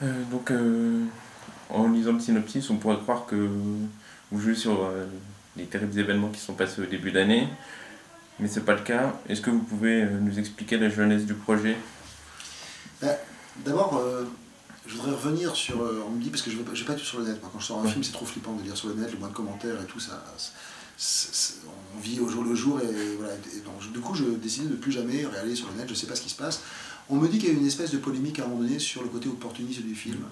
En lisant le synopsis, on pourrait croire que vous jouez sur les terribles événements qui sont passés au début d'année, mais c'est pas le cas. Est-ce que vous pouvez nous expliquer la jeunesse du projet? Ben, D'abord, je voudrais revenir sur. On me dit, parce que je vais pas être sur le net. Moi, quand je sors un Ouais. film, c'est trop flippant de lire sur le net, le moins de commentaires et tout ça. On vit au jour le jour et voilà. Et donc, du coup, je décide de plus jamais aller sur le net, je sais pas ce qui se passe. On me dit qu'il y a eu une espèce de polémique à un moment donné sur le côté opportuniste du film.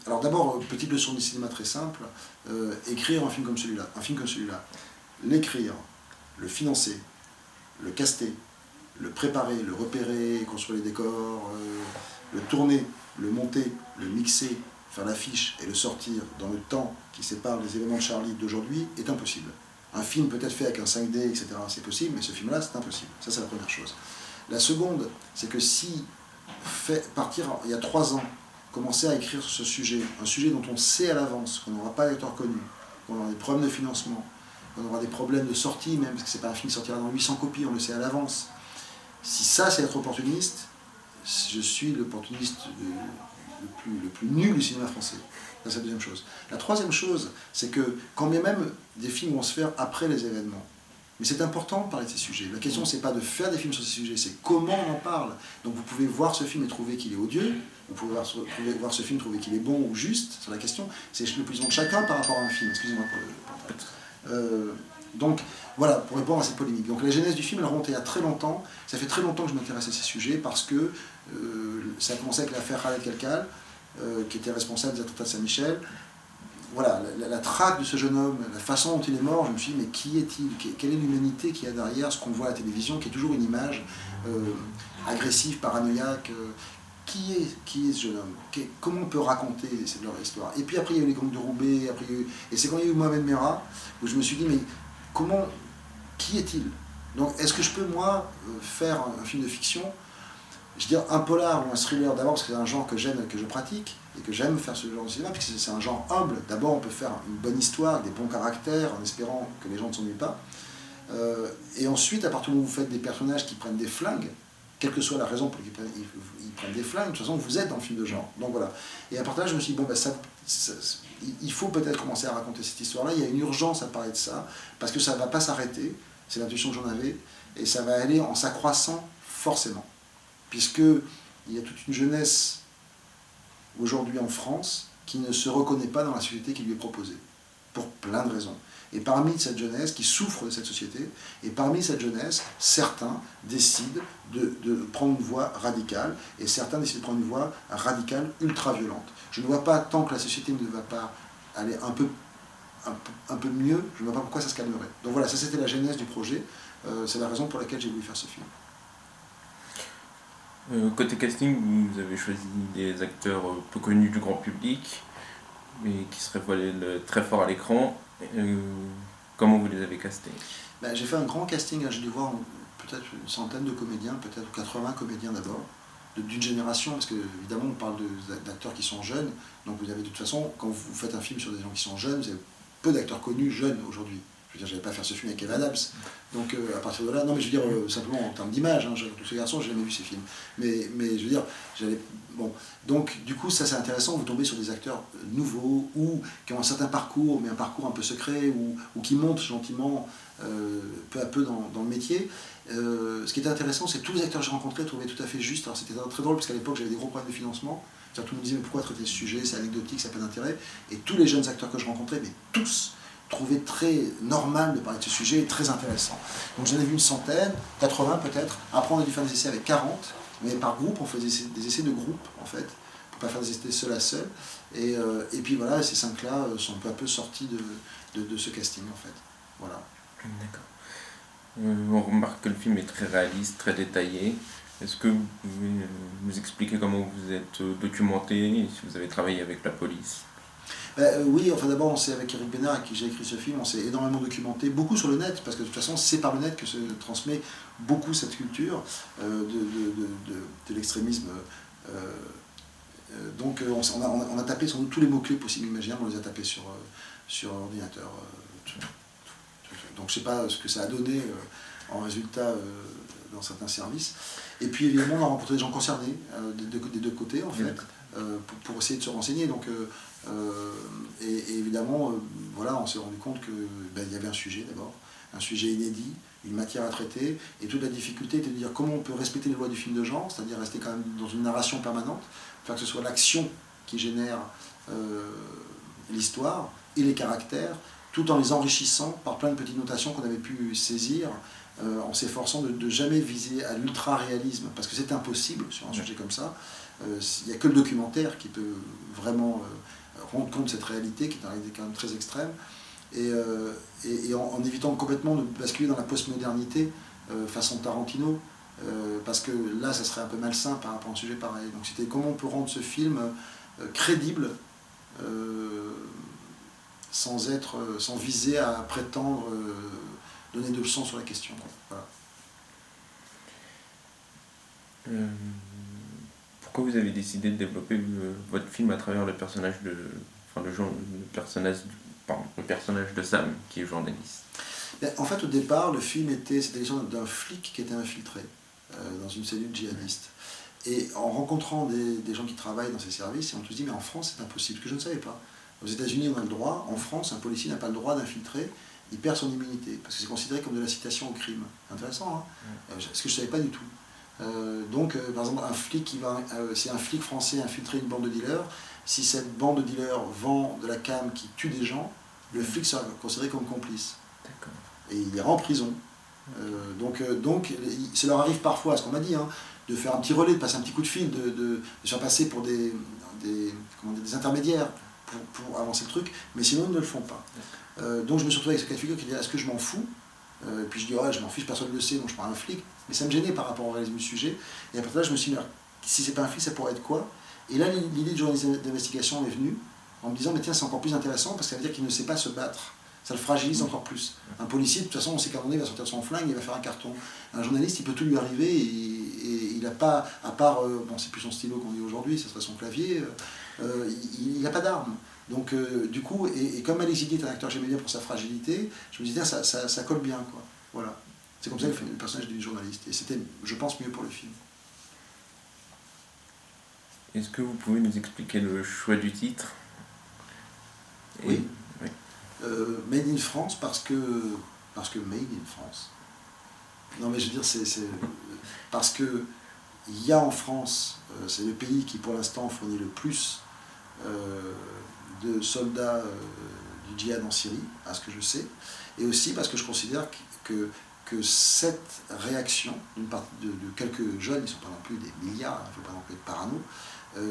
Alors d'abord, petite leçon de cinéma très simple, écrire un film comme celui-là, l'écrire, le financer, le caster, le préparer, le repérer, construire les décors, le tourner, le monter, le mixer, faire l'affiche et le sortir dans le temps qui sépare les événements de Charlie d'aujourd'hui est impossible. Un film peut-être fait avec un 5D, etc., c'est possible, mais ce film-là, c'est impossible. Ça, c'est la première chose. La seconde, c'est que si partir il y a 3 ans, commencer à écrire sur ce sujet, un sujet dont on sait à l'avance qu'on n'aura pas d'acteur connu, qu'on aura des problèmes de financement, qu'on aura des problèmes de sortie, même parce que c'est pas un film qui sortira dans 800 copies, on le sait à l'avance. Si ça, c'est être opportuniste, je suis l'opportuniste le plus nul du cinéma français. Ça, c'est la deuxième chose. La troisième chose, c'est que quand bien même des films vont se faire après les événements, mais c'est important de parler de ces sujets. La question, c'est pas de faire des films sur ces sujets, c'est comment on en parle. Donc vous pouvez voir ce film et trouver qu'il est odieux, vous pouvez voir ce film et trouver qu'il est bon ou juste, c'est la question. C'est le position de chacun par rapport à un film. Excusez-moi pour le portable. Donc voilà, pour répondre à cette polémique. Donc la genèse du film, elle remonte il y a très longtemps. Ça fait très longtemps que je m'intéresse à ces sujets parce que ça a commencé avec l'affaire Khaled Kelkal, qui était responsable des attentats de Saint-Michel. Voilà, la traque de ce jeune homme, la façon dont il est mort, je me suis dit, mais qui est-il? Quelle est l'humanité qu'il y a derrière ce qu'on voit à la télévision, qui est toujours une image agressive, paranoïaque qui est ce jeune homme? Comment on peut raconter leur histoire? Et puis après, il y a eu les gangs de Roubaix, et c'est quand il y a eu Mohamed Merah, où je me suis dit, mais qui est-il? Donc, est-ce que je peux, moi, faire un film de fiction? Je veux dire, un polar ou un thriller, d'abord parce que c'est un genre que j'aime, que je pratique, et que j'aime faire ce genre de cinéma, puisque c'est un genre humble. D'abord, on peut faire une bonne histoire, des bons caractères, en espérant que les gens ne s'ennuient pas. Et ensuite, à partir du moment où vous faites des personnages qui prennent des flingues, quelle que soit la raison pour laquelle ils prennent des flingues, de toute façon, vous êtes dans le film de genre. Donc voilà. Et à partir de là, je me suis dit, bon, il faut peut-être commencer à raconter cette histoire-là. Il y a une urgence à parler de ça, parce que ça ne va pas s'arrêter, c'est l'intuition que j'en avais, et ça va aller en s'accroissant forcément. Puisqu'il y a toute une jeunesse aujourd'hui en France qui ne se reconnaît pas dans la société qui lui est proposée, pour plein de raisons. Et parmi cette jeunesse qui souffre de cette société, et parmi cette jeunesse, certains décident de prendre une voie radicale, et certains décident de prendre une voie radicale ultra-violente. Je ne vois pas, tant que la société ne va pas aller un peu mieux, je ne vois pas pourquoi ça se calmerait. Donc voilà, ça c'était la genèse du projet, c'est la raison pour laquelle j'ai voulu faire ce film. Côté casting, vous avez choisi des acteurs peu connus du grand public, mais qui se révèlent très forts à l'écran. Comment vous les avez castés? J'ai fait un grand casting, j'ai dû voir peut-être une centaine de comédiens, peut-être 80 comédiens d'abord, d'une génération, parce que évidemment on parle d'acteurs qui sont jeunes, donc vous avez de toute façon, quand vous faites un film sur des gens qui sont jeunes, vous avez peu d'acteurs connus jeunes aujourd'hui. Je veux dire, je n'allais pas faire ce film avec Eva Adams. Donc à partir de là, non mais je veux dire, simplement en termes d'image, tous ces garçons, j'ai jamais vu ces films. Mais je veux dire, bon. Donc du coup, ça c'est intéressant, vous tombez sur des acteurs nouveaux, ou qui ont un certain parcours, mais un parcours un peu secret, ou qui montent gentiment, peu à peu dans le métier. Ce qui était intéressant, c'est que tous les acteurs que j'ai rencontrés trouvaient tout à fait juste. Alors c'était très drôle, parce qu'à l'époque j'avais des gros problèmes de financement. Tout le monde me disait, mais pourquoi traiter ce sujet, c'est anecdotique, ça n'a pas d'intérêt. Et tous les jeunes acteurs que je rencontrais, mais tous, trouvaient très normal de parler de ce sujet et très intéressant. Donc j'en ai vu une centaine, 80 peut-être. Après on a dû faire des essais avec 40, mais par groupe, on faisait des essais de groupe en fait, pour pas faire des essais seul à seul. Et puis voilà, ces 5-là sont peu à peu sortis de ce casting en fait. Voilà. D'accord. On remarque que le film est très réaliste, très détaillé. Est-ce que vous pouvez nous expliquer comment vous êtes documenté et si vous avez travaillé avec la police? Oui, enfin d'abord, c'est avec Eric Bénard avec qui j'ai écrit ce film, on s'est énormément documenté, beaucoup sur le net, parce que de toute façon, c'est par le net que se transmet beaucoup cette culture de l'extrémisme. Donc on a tapé sur tous les mots-clés possibles et imaginables, on les a tapés sur ordinateur. Donc je ne sais pas ce que ça a donné en résultat dans certains services. Et puis évidemment, on a rencontré des gens concernés des deux côtés en fait. pour essayer de se renseigner. Donc, et évidemment, voilà, on s'est rendu compte qu'il y avait un sujet d'abord, un sujet inédit, une matière à traiter, et toute la difficulté était de dire comment on peut respecter les lois du film de genre, c'est-à-dire rester quand même dans une narration permanente, faire que ce soit l'action qui génère l'histoire et les caractères, tout en les enrichissant par plein de petites notations qu'on avait pu saisir, en s'efforçant de jamais viser à l'ultra-réalisme, parce que c'est impossible sur un sujet comme ça. Il n'y a que le documentaire qui peut vraiment rendre compte de cette réalité, qui est une réalité quand même très extrême, et en évitant complètement de basculer dans la postmodernité façon Tarantino, parce que là, ça serait un peu malsain par rapport à un sujet pareil. Donc c'était comment on peut rendre ce film crédible, sans viser à prétendre donner de leçons sur la question. Voilà. Pourquoi vous avez décidé de développer votre film à travers le personnage le personnage de Sam, qui est journaliste? En fait, au départ, le film c'était l'histoire d'un flic qui était infiltré dans une cellule djihadiste. Et en rencontrant des gens qui travaillent dans ces services, on se dit, mais en France, c'est impossible, ce que je ne savais pas. Aux États-Unis, on a le droit. En France, un policier n'a pas le droit d'infiltrer. Il perd son immunité, parce que c'est considéré comme de l'incitation au crime. Intéressant, hein, ce que je ne savais pas du tout. Donc, par exemple, si un flic français infiltrait une bande de dealers, si cette bande de dealers vend de la cam qui tue des gens, le flic sera considéré comme complice. D'accord. Et il ira en prison. Donc, ça leur arrive parfois, ce qu'on m'a dit, hein, de faire un petit relais, de passer un petit coup de fil, de se faire passer pour des intermédiaires pour avancer le truc, mais sinon ils ne le font pas. Donc je me suis retrouvé avec ce cas de figure qui dit, est-ce que je m'en fous? Puis je dis, ouais, je m'en fiche, personne ne le sait, donc je prends un flic. Mais ça me gênait par rapport au réalisme du sujet. Et après là, je me suis dit, si c'est pas un flic, ça pourrait être quoi? Et là, l'idée de journaliste d'investigation est venue en me disant, mais tiens, c'est encore plus intéressant parce que ça veut dire qu'il ne sait pas se battre. Ça le fragilise encore plus. Un policier, de toute façon, on sait qu'à un moment donné, il va sortir son flingue, il va faire un carton. Un journaliste, il peut tout lui arriver et il n'a pas, à part, bon, c'est plus son stylo qu'on dit aujourd'hui, ça serait son clavier, il n'a pas d'arme. Donc, du coup, et comme Alex Zidi est un acteur que j'aimais bien pour sa fragilité, je me disais, ça colle bien, quoi. Voilà. C'est comme ça qu'il fait le personnage du journaliste. Et c'était, je pense, mieux pour le film. Est-ce que vous pouvez nous expliquer le choix du titre? Oui. Made in France parce que Made in France. Non mais je veux dire, c'est parce que il y a en France, c'est le pays qui pour l'instant fournit le plus de soldats du djihad en Syrie, à ce que je sais, et aussi parce que je considère que cette réaction d'une partie de quelques jeunes, ils ne sont pas non plus des milliards, il ne faut pas non plus être parano,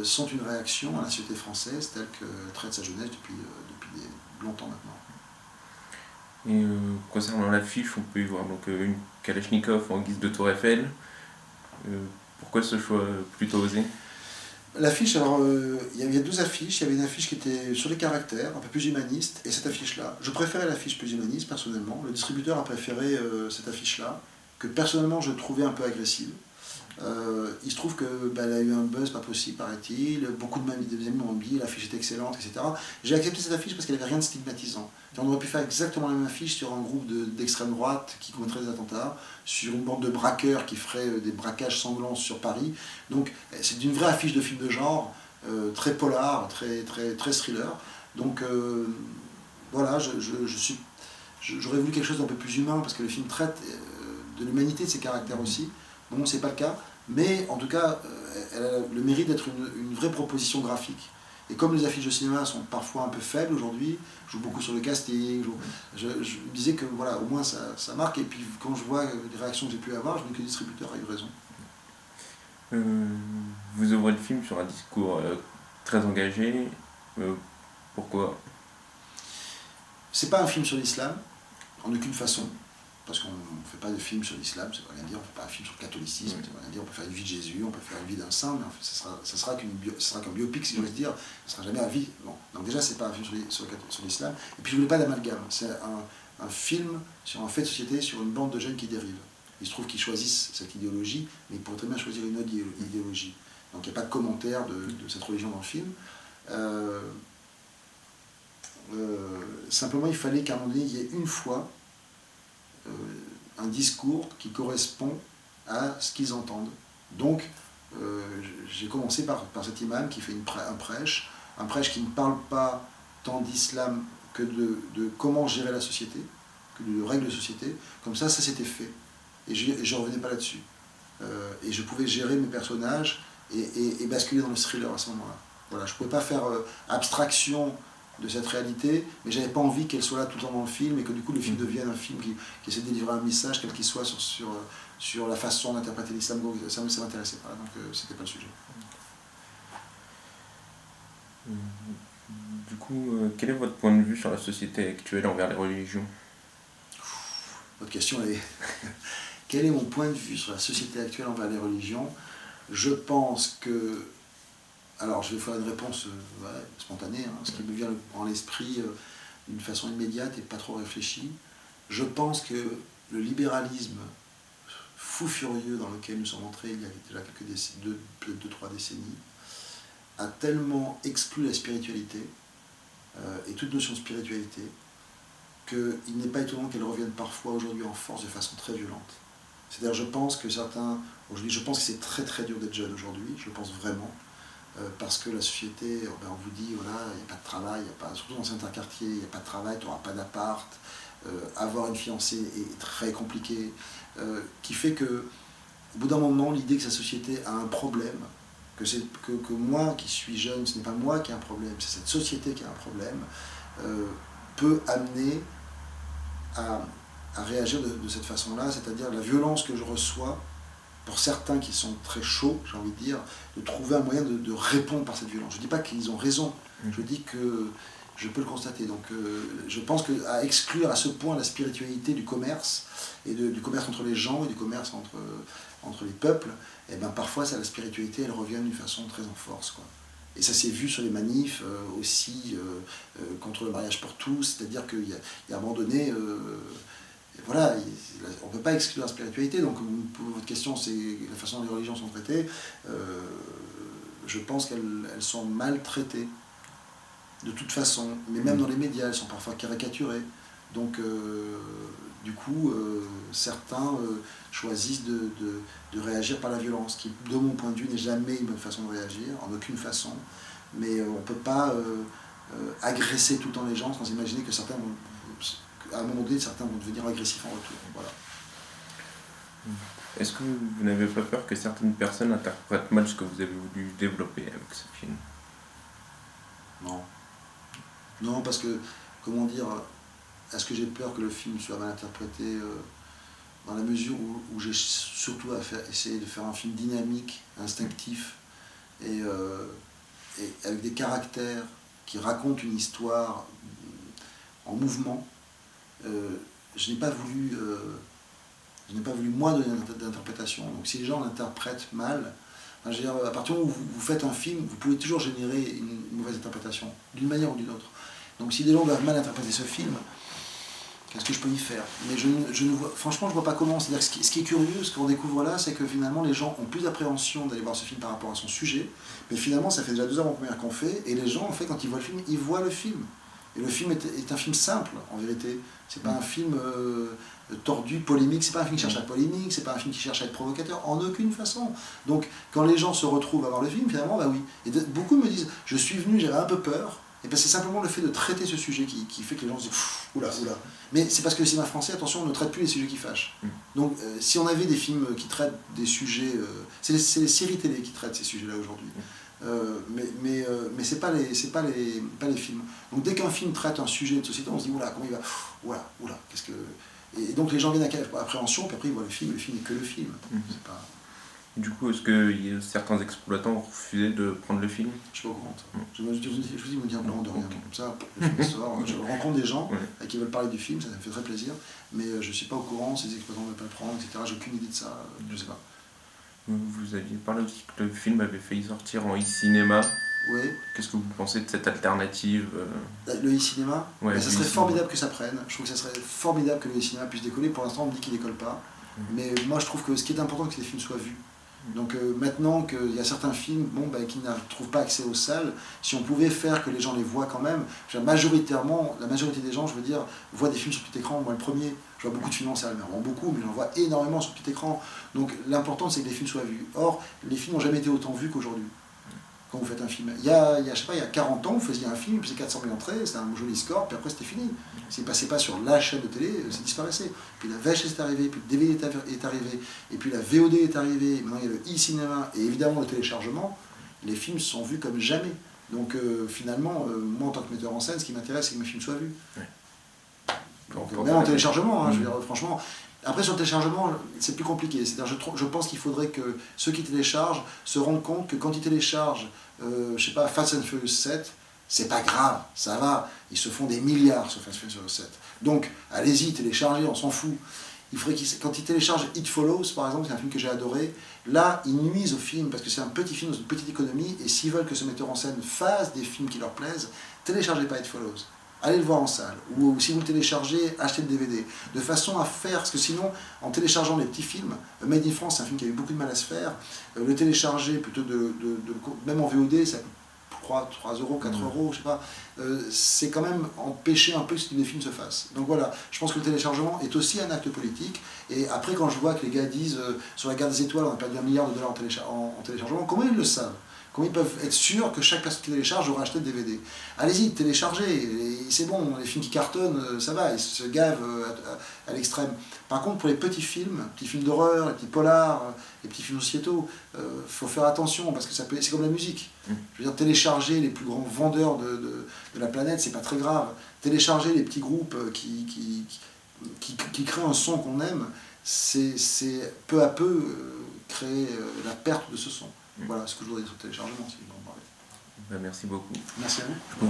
sont une réaction à la société française telle qu'elle traite sa jeunesse depuis longtemps maintenant. Et concernant l'affiche, on peut y voir donc, une Kalachnikov en guise de tour Eiffel. Pourquoi ce choix plutôt osé? L'affiche, alors, il y avait 12 affiches. Il y avait une affiche qui était sur les caractères, un peu plus humaniste, et cette affiche-là. Je préférais l'affiche plus humaniste, personnellement. Le distributeur a préféré cette affiche-là, que personnellement je trouvais un peu agressive. Il se trouve qu'elle a eu un buzz pas possible, paraît-il. Beaucoup de mes amis m'ont dit l'affiche est excellente, etc. J'ai accepté cette affiche parce qu'elle n'avait rien de stigmatisant. On aurait pu faire exactement la même affiche sur un groupe d'extrême droite qui commettrait des attentats, sur une bande de braqueurs qui ferait des braquages sanglants sur Paris. Donc c'est une vraie affiche de film de genre, très polar, très thriller. Donc voilà, j'aurais voulu quelque chose d'un peu plus humain parce que le film traite de l'humanité de ses caractères aussi. Bon, c'est pas le cas, mais en tout cas, elle a le mérite d'être une vraie proposition graphique. Et comme les affiches de cinéma sont parfois un peu faibles aujourd'hui, je joue beaucoup sur le casting, je me disais que voilà, au moins ça marque, et puis quand je vois les réactions que j'ai pu avoir, je me dis que le distributeur a eu raison. Vous ouvrez le film sur un discours très engagé, pourquoi? C'est pas un film sur l'islam, en aucune façon. Parce qu'on ne fait pas de film sur l'islam, ça ne veut rien dire, on ne fait pas un film sur le catholicisme, ça ne veut rien dire, on peut faire une vie de Jésus, on peut faire une vie d'un saint, mais en fait, ça sera qu'un biopic, si j'ose dire, ça ne sera jamais un vie. Bon. Donc déjà, ce n'est pas un film sur l'islam, et puis je ne voulais pas d'amalgame, c'est un film sur un fait de société, sur une bande de jeunes qui dérivent. Il se trouve qu'ils choisissent cette idéologie, mais ils pourraient très bien choisir une autre idéologie. Donc il n'y a pas de commentaire de cette religion dans le film. Simplement, il fallait qu'à un moment donné, il y ait une fois un discours qui correspond à ce qu'ils entendent. Donc, j'ai commencé par cet imam qui fait un prêche qui ne parle pas tant d'islam que de comment gérer la société, que de règles de société. Comme ça s'était fait. Et je ne revenais pas là-dessus. Et je pouvais gérer mes personnages et basculer dans le thriller à ce moment-là. Voilà, je ne pouvais pas faire abstraction de cette réalité, mais j'avais pas envie qu'elle soit là tout le temps dans le film et que du coup le film devienne un film qui essaie de délivrer un message, quel qu'il soit, sur la façon d'interpréter l'islam. Donc ça m'intéressait pas, donc c'était pas le sujet. Du coup, quel est votre point de vue sur la société actuelle envers les religions ? Votre question est quel est mon point de vue sur la société actuelle envers les religions ? Je pense que, alors je vais faire une réponse spontanée, ce qui me vient en l'esprit d'une façon immédiate et pas trop réfléchie. Je pense que le libéralisme fou furieux dans lequel nous sommes entrés il y a déjà peut-être 2-3 décennies, a tellement exclu la spiritualité et toute notion de spiritualité qu'il n'est pas étonnant qu'elle revienne parfois aujourd'hui en force de façon très violente. C'est-à-dire, je pense que c'est très très dur d'être jeune aujourd'hui, je pense vraiment, parce que la société, on vous dit, voilà, il n'y a pas de travail, surtout dans certains quartiers, il n'y a pas de travail, tu n'auras pas d'appart, avoir une fiancée est très compliqué, qui fait que, au bout d'un moment, l'idée que sa société a un problème, que moi qui suis jeune, ce n'est pas moi qui ai un problème, c'est cette société qui a un problème, peut amener à réagir de cette façon-là, c'est-à-dire la violence que je reçois, pour certains qui sont très chauds, j'ai envie de dire, de trouver un moyen de répondre par cette violence. Je ne dis pas qu'ils ont raison, je dis que je peux le constater. Donc je pense qu'à exclure à ce point la spiritualité du commerce, et du commerce entre les gens, et du commerce entre les peuples, et ben parfois la spiritualité elle revient d'une façon très en force, quoi. Et ça s'est vu sur les manifs aussi contre le mariage pour tous, c'est-à-dire qu'il y a un moment donné, voilà, on ne peut pas exclure la spiritualité, donc pour votre question c'est la façon dont les religions sont traitées, je pense qu'elles sont mal traitées, de toute façon, mais même dans les médias, elles sont parfois caricaturées. Donc, du coup, certains choisissent de réagir par la violence, qui, de mon point de vue, n'est jamais une bonne façon de réagir, en aucune façon. Mais on ne peut pas agresser tout le temps les gens sans imaginer que certains vont, à un moment donné, certains vont devenir agressifs en retour. Voilà. Est-ce que vous n'avez pas peur que certaines personnes interprètent mal ce que vous avez voulu développer avec ce film ? Non. Non, parce que, comment dire, est-ce que j'ai peur que le film soit mal interprété dans la mesure où j'ai surtout essayé de faire un film dynamique, instinctif, et avec des caractères qui racontent une histoire en mouvement. Je n'ai pas voulu moi donner d'interprétation. Donc si les gens l'interprètent mal, je veux dire, à partir du moment où vous faites un film, vous pouvez toujours générer une mauvaise interprétation, d'une manière ou d'une autre. Donc si des gens doivent mal interpréter ce film, qu'est-ce que je peux y faire ? Mais franchement, je ne vois pas comment. C'est-à-dire que ce qui est curieux, ce qu'on découvre là, c'est que finalement, les gens ont plus d'appréhension d'aller voir ce film par rapport à son sujet. Mais finalement, ça fait déjà 2 heures en première qu'on fait. Et les gens, en fait, quand ils voient le film, ils voient le film. Et le film est un film simple, en vérité. C'est pas un film tordu, polémique. C'est pas un film qui cherche à être polémique. C'est pas un film qui cherche à être provocateur, en aucune façon. Donc, quand les gens se retrouvent à voir le film, finalement, bah oui. Et beaucoup me disent, je suis venu, j'avais un peu peur. Et ben c'est simplement le fait de traiter ce sujet qui fait que les gens se disent oula. Mais c'est parce que le cinéma français, attention, on ne traite plus les sujets qui fâchent. Donc si on avait des films qui traitent des sujets, c'est les séries télé qui traitent ces sujets-là aujourd'hui. Mais c'est pas les films. Donc dès qu'un film traite un sujet de société, on se dit oula, comment il va, oula, qu'est-ce que. Et donc les gens viennent à appréhension, puis après ils voient le film n'est que le film. C'est pas. Du coup, est-ce que certains exploitants ont refusé de prendre le film ? Je suis pas au courant. Je vous dis, ils me disent un blanc de rien. Comme ça, le film sort. Je rencontre des gens qui veulent parler du film, ça me fait très plaisir. Mais je ne suis pas au courant si les exploitants ne veulent pas le prendre, etc. J'ai aucune idée de ça. Je ne sais pas. Vous aviez parlé aussi que le film avait failli sortir en e-cinéma. Oui. Qu'est-ce que vous pensez de cette alternative ? Le e-cinéma, ça serait formidable que ça prenne. Je trouve que ça serait formidable que le e-cinéma puisse décoller. Pour l'instant, on me dit qu'il ne décolle pas. Mais moi, je trouve que ce qui est important, c'est que les films soient vus. Donc maintenant qu'il y a certains films qui ne trouvent pas accès aux salles, si on pouvait faire que les gens les voient quand même, majoritairement, la majorité des gens, je veux dire, voient des films sur petit écran. Moi le premier, je vois beaucoup de films en salle, mais vraiment beaucoup, mais j'en vois énormément sur petit écran. Donc l'important c'est que les films soient vus. Or, les films n'ont jamais été autant vus qu'aujourd'hui. Quand vous faites un film. Je sais pas, il y a 40 ans, vous faisiez un film, puis c'est 400 000 entrées, c'était un joli score, puis après c'était fini. S'il ne passait pas sur la chaîne de télé, ça disparaissait. Puis la VHS est arrivée, puis le DVD est arrivé, et puis la VOD est arrivée, et maintenant il y a le e-cinéma, et évidemment le téléchargement. Les films sont vus comme jamais. Donc finalement, moi en tant que metteur en scène, ce qui m'intéresse, c'est que mes films soient vus. Ouais. Donc, même en téléchargement, je veux dire, franchement. Après, sur le téléchargement, c'est plus compliqué. C'est-à-dire, je pense qu'il faudrait que ceux qui téléchargent se rendent compte que quand ils téléchargent, je sais pas, Fast and Furious 7, c'est pas grave, ça va. Ils se font des milliards sur Fast and Furious 7. Donc, allez-y, téléchargez, on s'en fout. Il faudrait quand ils téléchargent It Follows, par exemple, c'est un film que j'ai adoré, là, ils nuisent au film, parce que c'est un petit film dans une petite économie, et s'ils veulent que ce metteur en scène fasse des films qui leur plaisent, téléchargez pas It Follows. Allez le voir en salle, ou si vous le téléchargez, achetez le DVD, de façon à faire, parce que sinon, en téléchargeant les petits films, Made in France, c'est un film qui a eu beaucoup de mal à se faire, le télécharger plutôt même en VOD, ça coûte, je crois, 3 euros, 4 euros, je sais pas, c'est quand même empêcher un peu que les films se fassent. Donc voilà, je pense que le téléchargement est aussi un acte politique, et après quand je vois que les gars disent, sur la guerre des étoiles, on a perdu $1 milliard en téléchargement, comment ils le savent ? Comment ils peuvent être sûrs que chaque personne qui télécharge aura acheté le DVD? Allez-y, téléchargez, c'est bon, les films qui cartonnent, ça va, ils se gavent à l'extrême. Par contre, pour les petits films d'horreur, les petits polars, les petits films sociétaux, faut faire attention, parce que c'est comme la musique. Je veux dire, télécharger les plus grands vendeurs de la planète, c'est pas très grave. Télécharger les petits groupes qui créent un son qu'on aime, c'est peu à peu créer la perte de ce son. Voilà ce que je voudrais dire sur le téléchargement, si vous en parlez. Ben, merci beaucoup. Merci à vous.